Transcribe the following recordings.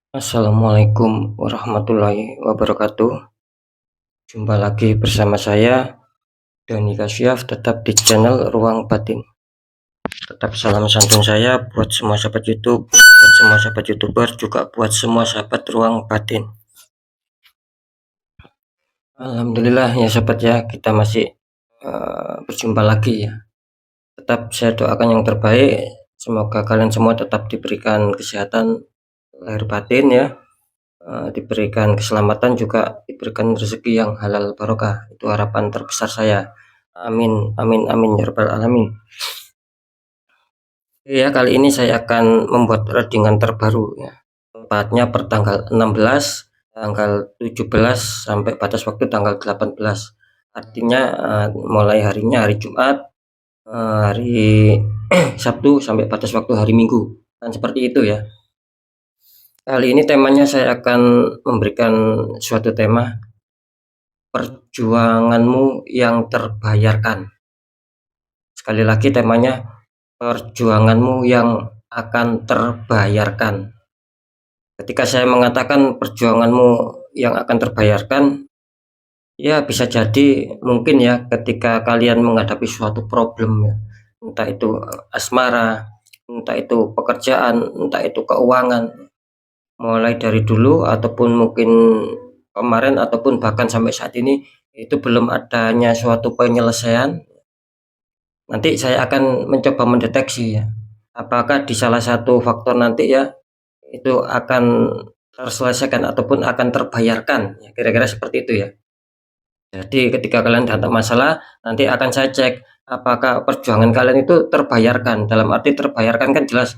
Assalamualaikum warahmatullahi wabarakatuh. Jumpa lagi bersama saya Dani Kasyaf, tetap di channel Ruang Batin. Tetap salam santun saya buat semua sahabat YouTube, buat semua sahabat YouTuber, juga buat semua sahabat Ruang Batin. Alhamdulillah ya sahabat ya, kita masih berjumpa lagi ya. Tetap saya doakan yang terbaik, semoga kalian semua tetap diberikan kesehatan lahir batin ya, diberikan keselamatan, juga diberikan rezeki yang halal barokah. Itu harapan terbesar saya. Amin amin amin ya rabbal alamin. Ya, kali ini saya akan membuat readingan terbaru ya. Tepatnya per tanggal 16, tanggal 17 sampai batas waktu tanggal 18. Artinya mulai harinya hari Jumat, hari Sabtu sampai batas waktu hari Minggu. Kan seperti itu ya. Kali ini temanya saya akan memberikan suatu tema, perjuanganmu yang terbayarkan. Sekali lagi temanya, perjuanganmu yang akan terbayarkan. Ketika saya mengatakan perjuanganmu yang akan terbayarkan, ya bisa jadi mungkin ya ketika kalian menghadapi suatu problem ya, entah itu asmara, entah itu pekerjaan, entah itu keuangan, mulai dari dulu ataupun mungkin kemarin ataupun bahkan sampai saat ini itu belum adanya suatu penyelesaian. Nanti saya akan mencoba mendeteksi ya, apakah di salah satu faktor nanti ya itu akan terselesaikan ataupun akan terbayarkan ya, kira-kira seperti itu ya. Jadi ketika kalian datang masalah, nanti akan saya cek apakah perjuangan kalian itu terbayarkan. Dalam arti terbayarkan kan jelas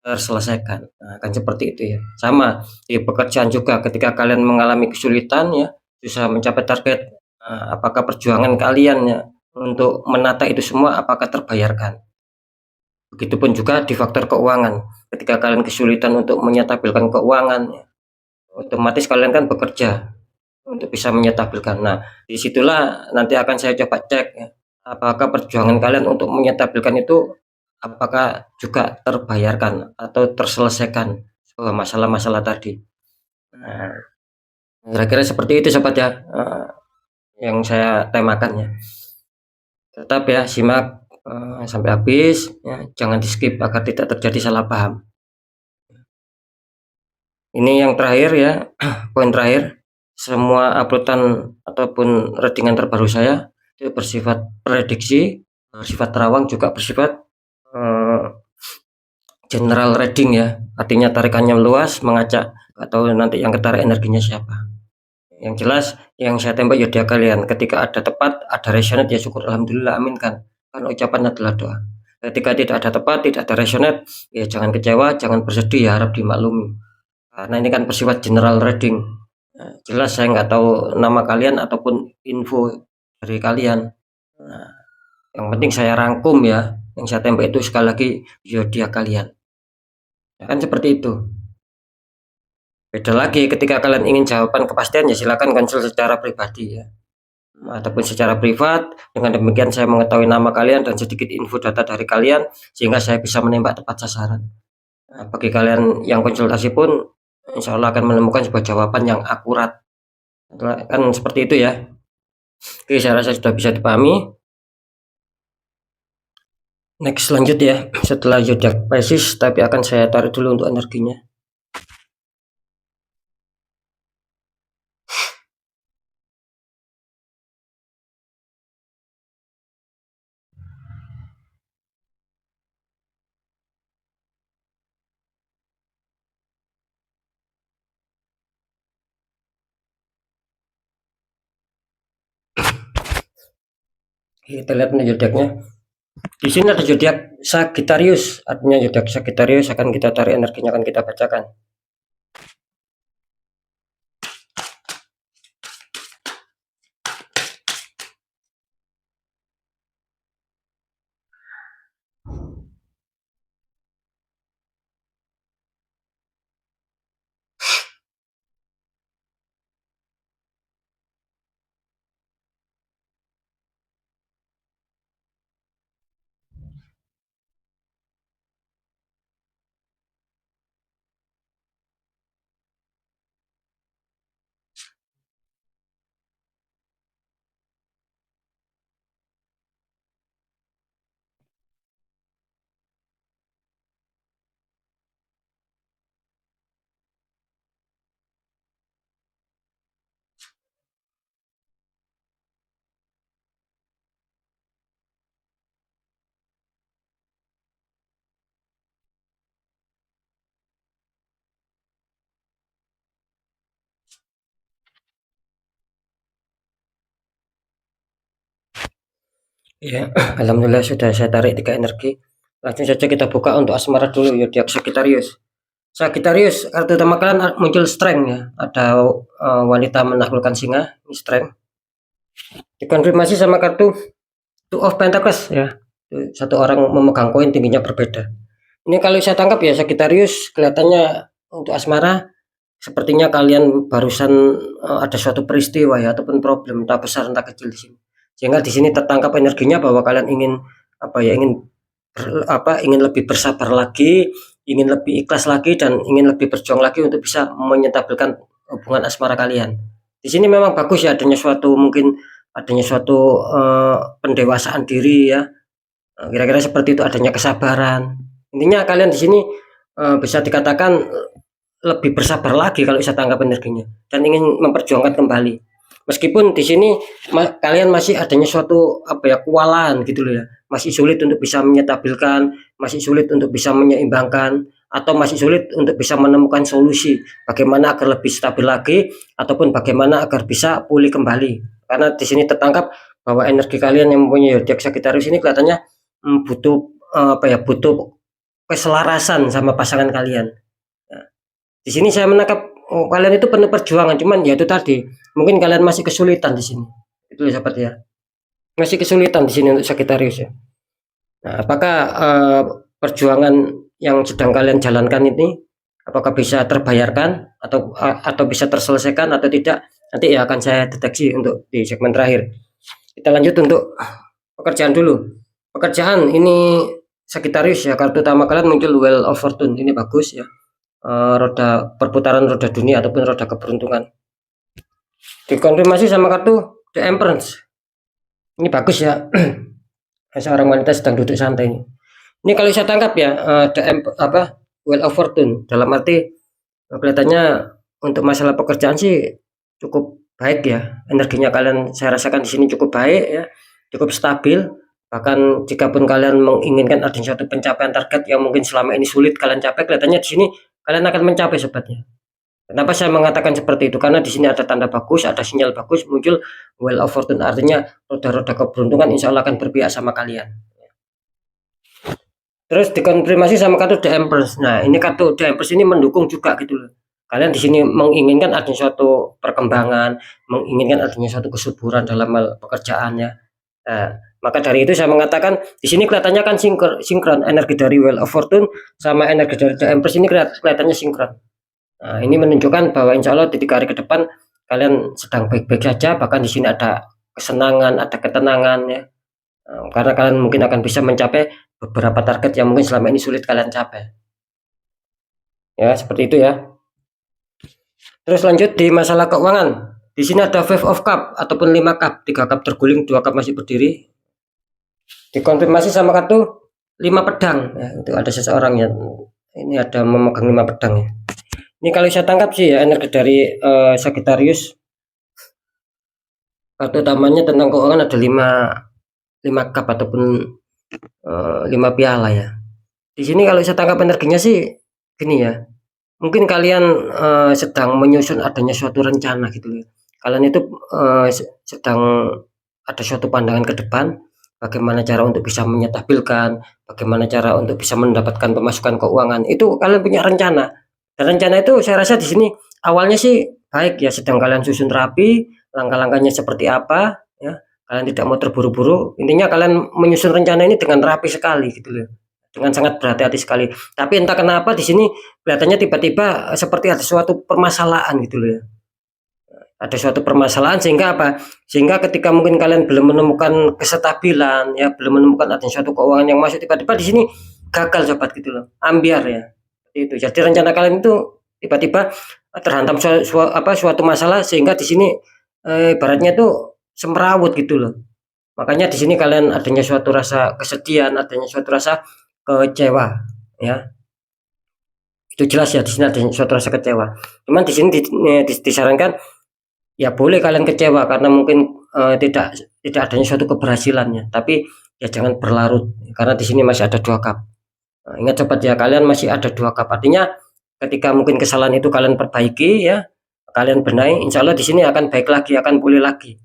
terselesaikan. Nah, kan seperti itu ya. Sama di pekerjaan juga, ketika kalian mengalami kesulitan ya, susah mencapai target, apakah perjuangan kalian ya untuk menata itu semua apakah terbayarkan. Begitupun juga di faktor keuangan. Ketika kalian kesulitan untuk menyetabilkan keuangan, ya, otomatis kalian kan bekerja untuk bisa menyetabilkan. Nah, disitulah nanti akan saya coba cek ya, apakah perjuangan kalian untuk menyetabilkan itu apakah juga terbayarkan atau terselesaikan masalah-masalah tadi. Nah, kira-kira seperti itu sobat ya, yang saya temakan ya. Tetap ya simak sampai habis ya, jangan di skip agar tidak terjadi salah paham. Ini yang terakhir ya, poin terakhir, semua uploadan ataupun readingan terbaru saya itu bersifat prediksi, bersifat terawang, juga bersifat general reading ya, artinya tarikannya luas, mengacak, atau nanti yang ketarik energinya siapa. Yang jelas yang saya tembak ya dia kalian, ketika ada tepat, ada resonate ya syukur alhamdulillah, amin kan ucapan adalah doa. Ketika tidak ada tepat, tidak ada resonate, ya jangan kecewa, jangan bersedih, ya harap dimaklumi. Karena ini kan bersifat general reading. Nah, jelas saya nggak tahu nama kalian ataupun info dari kalian. Nah, yang penting saya rangkum ya. Yang saya tembak itu sekali lagi zodiak kalian. Ya kan seperti itu. Beda lagi ketika kalian ingin jawaban kepastian ya silakan konsul secara pribadi ya. Ataupun secara privat. Dengan demikian saya mengetahui nama kalian dan sedikit info data dari kalian sehingga saya bisa menembak tepat sasaran. Nah, bagi kalian yang konsultasi pun insya Allah akan menemukan sebuah jawaban yang akurat. Kan seperti itu ya. Oke, saya rasa sudah bisa dipahami. Next lanjut ya, setelah zodiak Pisces, tapi akan saya tarik dulu untuk energinya. Kita lihat nih zodiaknya. Di sini ada zodiak Sagittarius, artinya zodiak Sagittarius akan kita tarik energinya, akan kita bacakan. Ya, alhamdulillah sudah saya tarik 3 energi. Langsung saja kita buka untuk asmara dulu, zodiak Sagittarius. Sagittarius, kartu utama kalian muncul strength ya. Ada wanita menaklukkan singa, ini strength. Dikonfirmasi sama kartu Two of Pentacles ya. Satu orang memegang koin, tingginya berbeda. Ini kalau saya tangkap ya Sagittarius, kelihatannya untuk asmara sepertinya kalian barusan ada suatu peristiwa ya ataupun problem entah besar entah kecil di sini. Sehingga di sini tertangkap energinya bahwa kalian ingin ingin lebih bersabar lagi, ingin lebih ikhlas lagi dan ingin lebih berjuang lagi untuk bisa menyetabilkan hubungan asmara kalian. Di sini memang bagus ya adanya suatu pendewasaan diri ya. Kira-kira seperti itu, adanya kesabaran. Intinya kalian di sini bisa dikatakan lebih bersabar lagi kalau saya tangkap energinya dan ingin memperjuangkan kembali. Meskipun di sini kalian masih adanya suatu kewalahan gitu loh ya. Masih sulit untuk bisa menyetabilkan, masih sulit untuk bisa menyeimbangkan atau masih sulit untuk bisa menemukan solusi bagaimana agar lebih stabil lagi ataupun bagaimana agar bisa pulih kembali. Karena di sini tertangkap bahwa energi kalian yang mempunyai zodiak Sagittarius ini kelihatannya butuh butuh keselarasan sama pasangan kalian. Nah, di sini saya menangkap kalian itu penuh perjuangan, cuman ya itu tadi mungkin kalian masih kesulitan di sini. Itu ya sahabat ya. Masih kesulitan di sini untuk Sagittarius ya. Nah, apakah perjuangan yang sedang kalian jalankan ini apakah bisa terbayarkan atau bisa terselesaikan atau tidak? Nanti ya akan saya deteksi untuk di segmen terakhir. Kita lanjut untuk pekerjaan dulu. Pekerjaan ini Sagittarius ya, kartu utama kalian muncul Wheel of Fortune, ini bagus ya. Roda perputaran roda dunia ataupun roda keberuntungan. Dikonfirmasi sama kartu The Empress, ini bagus ya. Seorang wanita sedang duduk santai ini kalau saya tangkap ya, Wheel of Fortune dalam arti kelihatannya untuk masalah pekerjaan sih cukup baik ya. Energinya kalian saya rasakan di sini cukup baik ya, cukup stabil. Bahkan jika pun kalian menginginkan ada suatu pencapaian target yang mungkin selama ini sulit kalian capai, kelihatannya di sini kalian akan mencapai sobatnya. Kenapa saya mengatakan seperti itu? Karena di sini ada tanda bagus, ada sinyal bagus, muncul Wheel of Fortune, artinya roda-roda keberuntungan insya Allah akan berpihak sama kalian. Terus dikonfirmasi sama kartu The Empress. Nah, ini kartu The Empress ini mendukung juga gitu loh. Kalian di sini menginginkan adanya suatu perkembangan, menginginkan adanya suatu kesuburan dalam hal pekerjaannya. Nah, maka dari itu saya mengatakan di sini kelihatannya kan sinkron energi dari Wheel of Fortune sama energi dari The Empress ini kelihatannya sinkron. Nah, ini menunjukkan bahwa insya Allah di 3 hari ke depan kalian sedang baik-baik saja, bahkan di sini ada kesenangan, ada ketenangan ya. Nah, karena kalian mungkin akan bisa mencapai beberapa target yang mungkin selama ini sulit kalian capai. Ya, seperti itu ya. Terus lanjut di masalah keuangan. Di sini ada Five of Cup ataupun 5 cup, 3 cup terguling, 2 cup masih berdiri. Dikonfirmasi sama kartu 5 pedang ya, itu ada seseorang yang ini ada memegang 5 pedang ya. Ini kalau saya tangkap sih ya energi dari Sagittarius, kartu utamanya tentang keuangan ada 5 cup ataupun 5 piala ya. Di sini kalau saya tangkap energinya sih gini ya, mungkin kalian sedang menyusun adanya suatu rencana gitu ya. Kalian itu sedang ada suatu pandangan ke depan, bagaimana cara untuk bisa menyetabilkan, bagaimana cara untuk bisa mendapatkan pemasukan keuangan. Itu kalian punya rencana. Dan rencana itu saya rasa di sini awalnya sih baik ya, sedang kalian susun rapi, langkah-langkahnya seperti apa ya. Kalian tidak mau terburu-buru. Intinya kalian menyusun rencana ini dengan rapi sekali gitu loh. Dengan sangat berhati-hati sekali. Tapi entah kenapa di sini kelihatannya tiba-tiba seperti ada suatu permasalahan gitu loh ya. Ada suatu permasalahan sehingga apa? Sehingga ketika mungkin kalian belum menemukan kestabilan ya, belum menemukan ada suatu keuangan yang masuk, tiba-tiba di sini gagal sobat gitu loh. Ambiar ya. Itu. Jadi rencana kalian itu tiba-tiba terhantam suatu masalah sehingga di sini ibaratnya itu semrawut gitu loh. Makanya di sini kalian adanya suatu rasa kesedihan, adanya suatu rasa kecewa ya. Itu jelas ya, di sini ada suatu rasa kecewa. Cuman di sini disarankan ya boleh kalian kecewa karena mungkin tidak adanya suatu keberhasilannya, tapi ya jangan berlarut karena di sini masih ada 2 cup. Nah, ingat sobat ya, kalian masih ada 2 cup, artinya ketika mungkin kesalahan itu kalian perbaiki ya, kalian benahi, insya Allah di sini akan baik lagi, akan pulih lagi.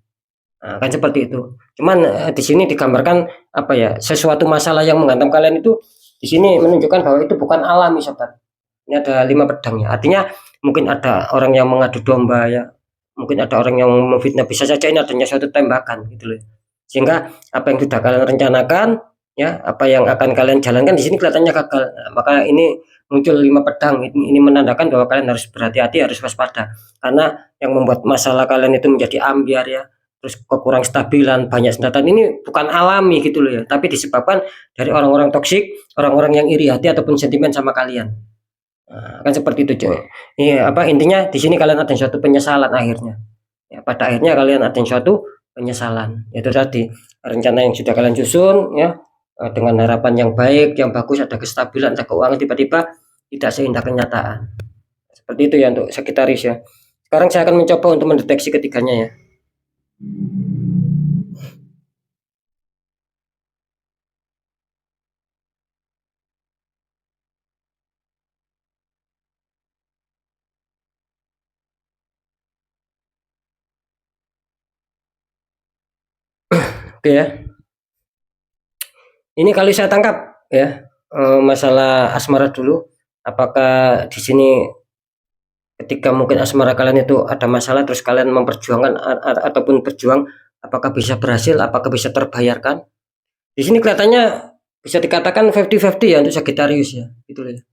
Nah, kan seperti itu. Cuman di sini digambarkan apa ya, sesuatu masalah yang menghantam kalian itu di sini menunjukkan bahwa itu bukan alami sobat. Ini ada 5 pedangnya. Artinya mungkin ada orang yang mengadu domba ya. Mungkin ada orang yang memfitnah, bisa saja ini adanya suatu tembakan gitu loh. Sehingga apa yang sudah kalian rencanakan ya, apa yang akan kalian jalankan di sini kelihatannya gagal. Nah, maka ini muncul 5 pedang. Ini menandakan bahwa kalian harus berhati-hati, harus waspada. Karena yang membuat masalah kalian itu menjadi ambiar ya, terus kekurang stabilan, banyak senjata ini bukan alami gitu loh ya, tapi disebabkan dari orang-orang toksik, orang-orang yang iri hati ataupun sentimen sama kalian. Nah, kan seperti itu coy. Iya, apa intinya di sini kalian ada suatu penyesalan akhirnya. Ya, pada akhirnya kalian ada suatu penyesalan. Itu tadi rencana yang sudah kalian susun ya, dengan harapan yang baik, yang bagus, ada kestabilan, ada keuangan, tiba-tiba tidak seindah kenyataan. Seperti itu ya untuk Sagittarius ya. Sekarang saya akan mencoba untuk mendeteksi ketiganya ya. Oke ya. Ini kali saya tangkap ya, masalah asmara dulu. Apakah di sini ketika mungkin asmara kalian itu ada masalah terus kalian memperjuangkan ataupun berjuang, apakah bisa berhasil, apakah bisa terbayarkan? Di sini kelihatannya bisa dikatakan 50-50 ya untuk Sagittarius ya, gitu ya.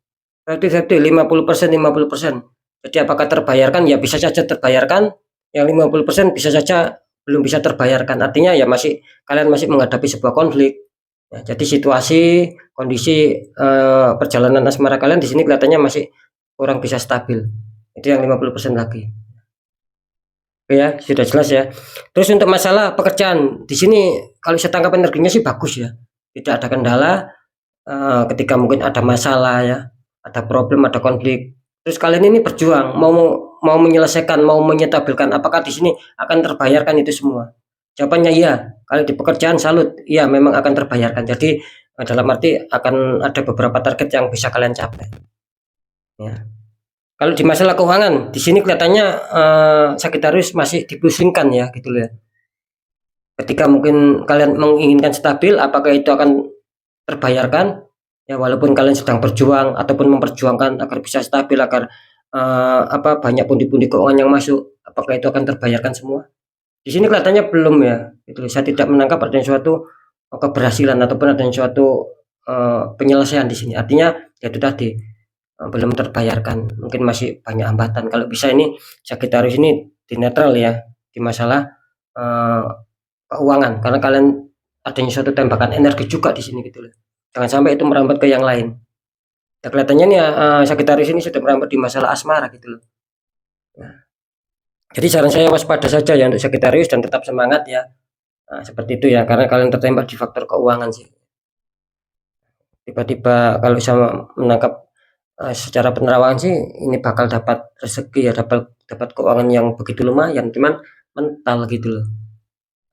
50-50, 50%, 50%. Jadi apakah terbayarkan? Ya bisa saja terbayarkan, yang 50% bisa saja belum bisa terbayarkan. Artinya ya masih kalian masih menghadapi sebuah konflik. Ya, jadi situasi, kondisi perjalanan asmara kalian di sini kelihatannya masih kurang bisa stabil. Itu yang 50% lagi. Oke ya, sudah jelas ya. Terus untuk masalah pekerjaan, di sini kalau saya tangkap energinya sih bagus ya. Tidak ada kendala ketika mungkin ada masalah ya, ada problem, ada konflik. Terus kalian ini berjuang, mau menyelesaikan, mau menyetabilkan. Apakah di sini akan terbayarkan itu semua? Jawabannya iya. Kalau di pekerjaan salut, iya memang akan terbayarkan. Jadi dalam arti akan ada beberapa target yang bisa kalian capai. Ya. Kalau di masalah keuangan, di sini kelihatannya Sagittarius masih dipusingkan ya, gitu ya. Ketika mungkin kalian menginginkan stabil, apakah itu akan terbayarkan? Ya walaupun kalian sedang berjuang ataupun memperjuangkan agar bisa stabil, agar banyak pundi-pundi keuangan yang masuk, apakah itu akan terbayarkan semua? Di sini kelihatannya belum ya. Itu saya tidak menangkap adanya suatu keberhasilan ataupun adanya suatu penyelesaian di sini. Artinya ya itu tadi belum terbayarkan, mungkin masih banyak hambatan. Kalau bisa ini Sagittarius ini di netral ya di masalah keuangan, karena kalian adanya suatu tembakan energi juga di sini gitu loh. Jangan sampai itu merambat ke yang lain. Ya, kelihatannya nih Sagittarius ini sudah merambat di masalah asmara gitu loh. Nah, jadi saran saya waspada saja ya untuk Sagittarius dan tetap semangat ya. Nah, seperti itu ya, karena kalian tertembak di faktor keuangan sih. Tiba-tiba kalau saya menangkap secara penerawangan sih ini bakal dapat rezeki ya, dapat keuangan yang begitu lumayan, cuman mental gitu loh.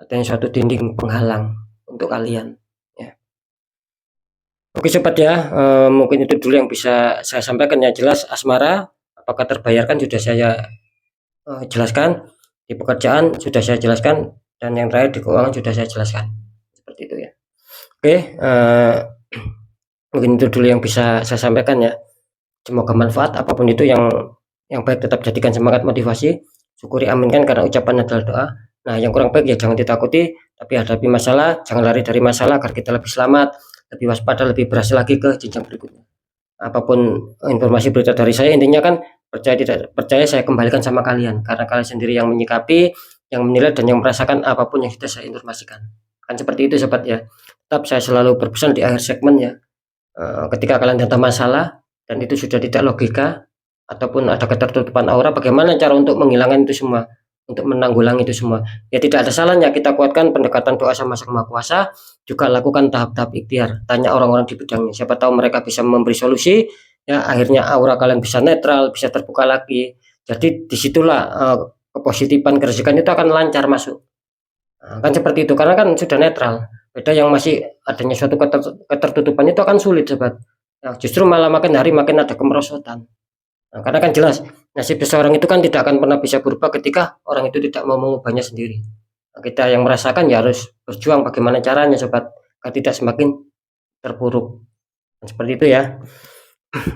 Adanya suatu dinding penghalang untuk kalian ya. Oke sobat ya, mungkin itu dulu yang bisa saya sampaikan ya. Jelas asmara apakah terbayarkan sudah saya jelaskan, di pekerjaan sudah saya jelaskan, dan yang terakhir di keuangan sudah saya jelaskan. Seperti itu ya. Oke, mungkin itu dulu yang bisa saya sampaikan ya. Semoga manfaat, apapun itu yang baik tetap jadikan semangat, motivasi, syukuri, aminkan, karena ucapan adalah doa. Nah yang kurang baik ya jangan ditakuti, tapi hadapi masalah, jangan lari dari masalah agar kita lebih selamat, lebih waspada, lebih berhasil lagi ke jenjang berikutnya. Apapun informasi berita dari saya, intinya kan percaya tidak percaya saya kembalikan sama kalian, karena kalian sendiri yang menyikapi, yang menilai, dan yang merasakan apapun yang sudah saya informasikan. Kan seperti itu sobat ya. Tetap saya selalu berpesan di akhir segmen ya, ketika kalian datang masalah dan itu sudah tidak logika ataupun ada ketertutupan aura, bagaimana cara untuk menghilangkan itu semua, untuk menanggulangi itu semua? Ya tidak ada salahnya kita kuatkan pendekatan doa sama Sang Maha Kuasa, juga lakukan tahap-tahap ikhtiar, tanya orang-orang di bidangnya, siapa tahu mereka bisa memberi solusi ya, akhirnya aura kalian bisa netral, bisa terbuka lagi. Jadi disitulah kepositifan, kerezekian itu akan lancar masuk. Nah, kan seperti itu, karena kan sudah netral. Beda yang masih adanya suatu ketertutupan itu akan sulit sobat. Nah, justru malah makin hari makin ada kemerosotan. Nah, karena kan jelas nasib seseorang itu kan tidak akan pernah bisa berubah ketika orang itu tidak mau mengubahnya sendiri. Kita yang merasakan ya harus berjuang bagaimana caranya sobat, agar tidak semakin terpuruk. Seperti itu ya.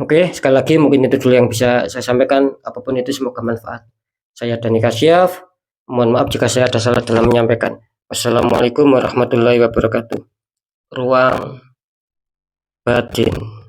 Oke, sekali lagi mungkin itu dulu yang bisa saya sampaikan. Apapun itu semoga manfaat. Saya Dani Kasyaf. Mohon maaf jika saya ada salah dalam menyampaikan. Wassalamualaikum warahmatullahi wabarakatuh. Ruang batin.